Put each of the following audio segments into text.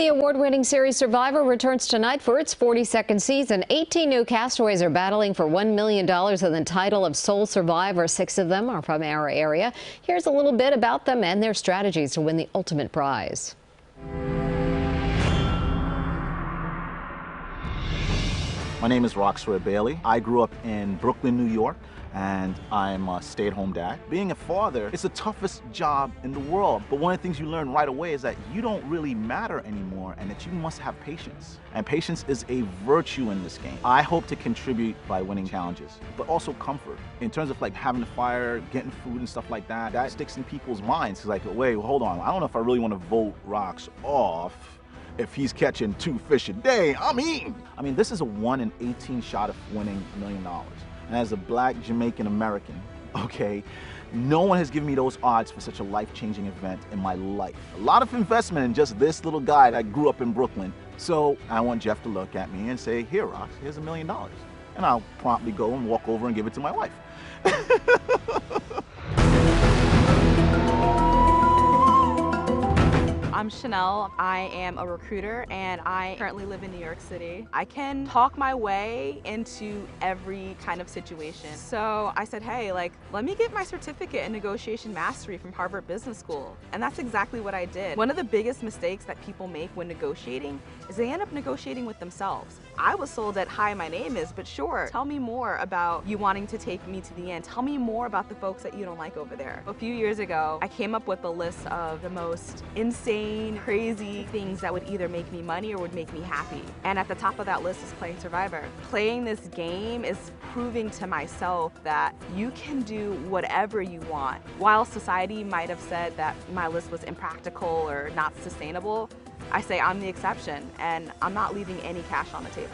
The award-winning series Survivor returns tonight for its 42nd season. 18 new castaways are battling for $1 million in the title of Sole Survivor. 6 of them are from our area. Here's a little bit about them and their strategies to win the ultimate prize. My name is Roxory Bailey. I grew up in Brooklyn, New York, and I'm a stay-at-home dad. Being a father is the toughest job in the world, but one of the things you learn right away is that you don't really matter anymore and that you must have patience. And patience is a virtue in this game. I hope to contribute by winning challenges, but also comfort. In terms of like having a fire, getting food and stuff like that, that sticks in people's minds. It's like, wait, hold on, I don't know if I really want to vote Rox off. If he's catching 2 fish a day, I'm eating. I mean, this is a 1 in 18 shot of winning $1 million. And as a black Jamaican American, okay, no one has given me those odds for such a life-changing event in my life. A lot of investment in just this little guy that grew up in Brooklyn. So I want Jeff to look at me and say, here, Rox, here's $1 million. And I'll promptly go and walk over and give it to my wife. I'm Chanel. I am a recruiter and I currently live in New York City. I can talk my way into every kind of situation. So I said, hey, let me get my certificate in negotiation mastery from Harvard Business School. And that's exactly what I did. One of the biggest mistakes that people make when negotiating is they end up negotiating with themselves. I was sold at, hi, my name is, but sure, tell me more about you wanting to take me to the end. Tell me more about the folks that you don't like over there. A few years ago, I came up with a list of the most insane, crazy things that would either make me money or would make me happy. And at the top of that list is playing Survivor. Playing this game is proving to myself that you can do whatever you want. While society might have said that my list was impractical or not sustainable, I say I'm the exception and I'm not leaving any cash on the table.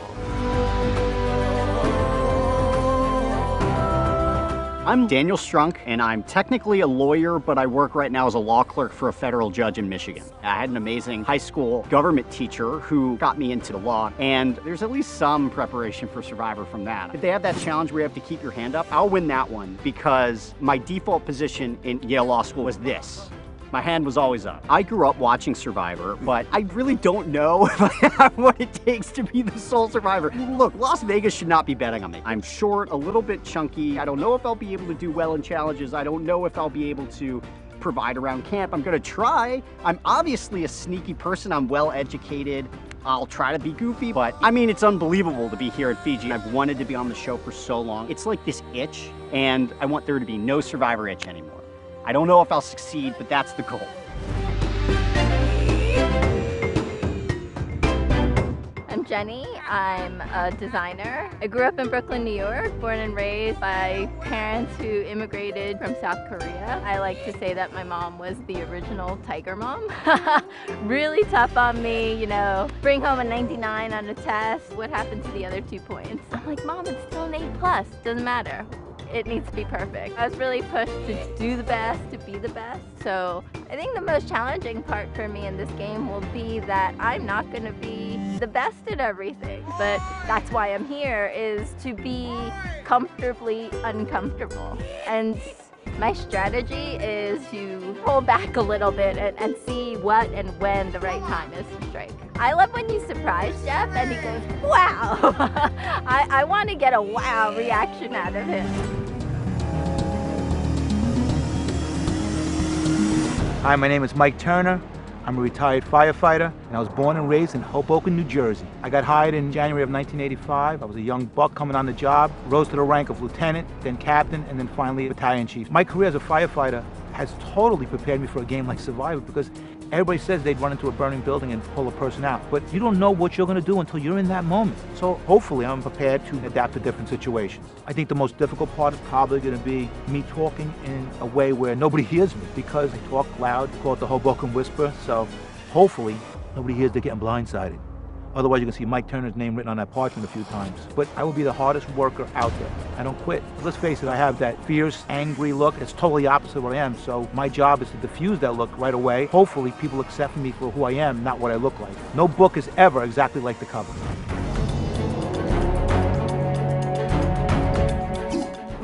I'm Daniel Strunk, and I'm technically a lawyer, but I work right now as a law clerk for a federal judge in Michigan. I had an amazing high school government teacher who got me into the law, and there's at least some preparation for Survivor from that. If they have that challenge where you have to keep your hand up, I'll win that one because my default position in Yale Law School was this. My hand was always up. I grew up watching Survivor, but I really don't know if I have what it takes to be the sole survivor. Look, Las Vegas should not be betting on me. I'm short, a little bit chunky. I don't know if I'll be able to do well in challenges. I don't know if I'll be able to provide around camp. I'm gonna try. I'm obviously a sneaky person. I'm well educated. I'll try to be goofy, but I mean, it's unbelievable to be here at Fiji. I've wanted to be on the show for so long. It's like this itch, and I want there to be no Survivor itch anymore. I don't know if I'll succeed, but that's the goal. I'm Jenny. I'm a designer. I grew up in Brooklyn, New York, born and raised by parents who immigrated from South Korea. I like to say that my mom was the original tiger mom. Really tough on me, you know, bring home a 99 on a test. What happened to the other 2 points? I'm like, Mom, it's still an A+. Doesn't matter. It needs to be perfect. I was really pushed to do the best, to be the best. So I think the most challenging part for me in this game will be that I'm not going to be the best at everything. But that's why I'm here, is to be comfortably uncomfortable. And my strategy is to pull back a little bit and see what and when the right time is to strike. I love when you surprise Jeff and he goes, wow! I want to get a wow reaction out of him. Hi, my name is Mike Turner. I'm a retired firefighter, and I was born and raised in Hoboken, New Jersey. I got hired in January of 1985. I was a young buck coming on the job, rose to the rank of lieutenant, then captain, and then finally battalion chief. My career as a firefighter has totally prepared me for a game like Survivor, because everybody says they'd run into a burning building and pull a person out, but you don't know what you're going to do until you're in that moment. So hopefully I'm prepared to adapt to different situations. I think the most difficult part is probably going to be me talking in a way where nobody hears me, because I talk loud, call it the Hoboken whisper, so hopefully nobody hears they're getting blindsided. Otherwise, you can see Mike Turner's name written on that parchment a few times. But I will be the hardest worker out there. I don't quit. Let's face it, I have that fierce, angry look. It's totally opposite of what I am. So my job is to diffuse that look right away. Hopefully, people accept me for who I am, not what I look like. No book is ever exactly like the cover.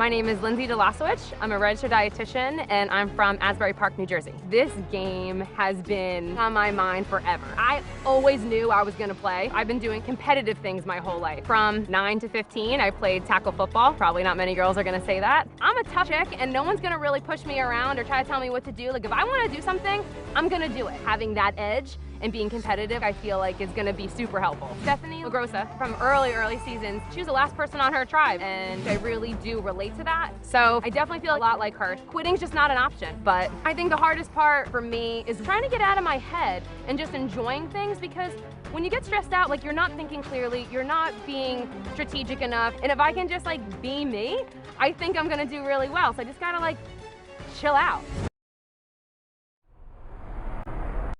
My name is Lindsay Delasowicz. I'm a registered dietitian and I'm from Asbury Park, New Jersey. This game has been on my mind forever. I always knew I was gonna play. I've been doing competitive things my whole life. From 9 to 15, I played tackle football. Probably not many girls are gonna say that. I'm a tough chick and no one's gonna really push me around or try to tell me what to do. Like if I wanna do something, I'm gonna do it. Having that edge and being competitive, I feel like is gonna be super helpful. Stephanie Lagrossa, from early seasons, she was the last person on her tribe, and I really do relate to that. So I definitely feel a lot like her. Quitting's just not an option, but I think the hardest part for me is trying to get out of my head and just enjoying things, because when you get stressed out, like you're not thinking clearly, you're not being strategic enough, and if I can just like be me, I think I'm gonna do really well. So I just gotta like chill out.